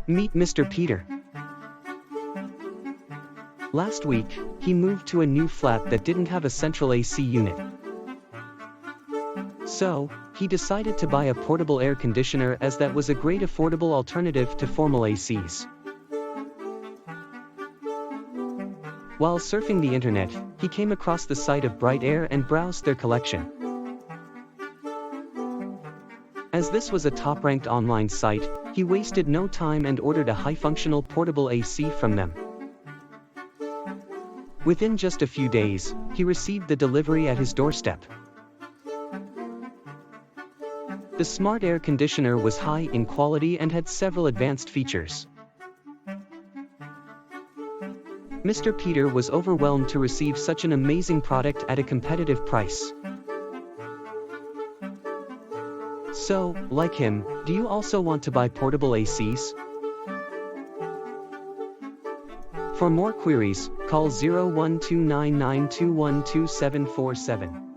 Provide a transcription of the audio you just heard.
Meet Mr. Peter. Last week, he moved to a new flat that didn't have a central AC unit. So, he decided to buy a portable air conditioner as that was a great affordable alternative to formal ACs. While surfing the internet, he came across the site of Bright Air and browsed their collection. As this was a top-ranked online site, he wasted no time and ordered a high-functional portable AC from them. Within just a few days, he received the delivery at his doorstep. The smart air conditioner was high in quality and had several advanced features. Mr. Peter was overwhelmed to receive such an amazing product at a competitive price. So, like him, do you also want to buy portable ACs? For more queries, call 012992122747.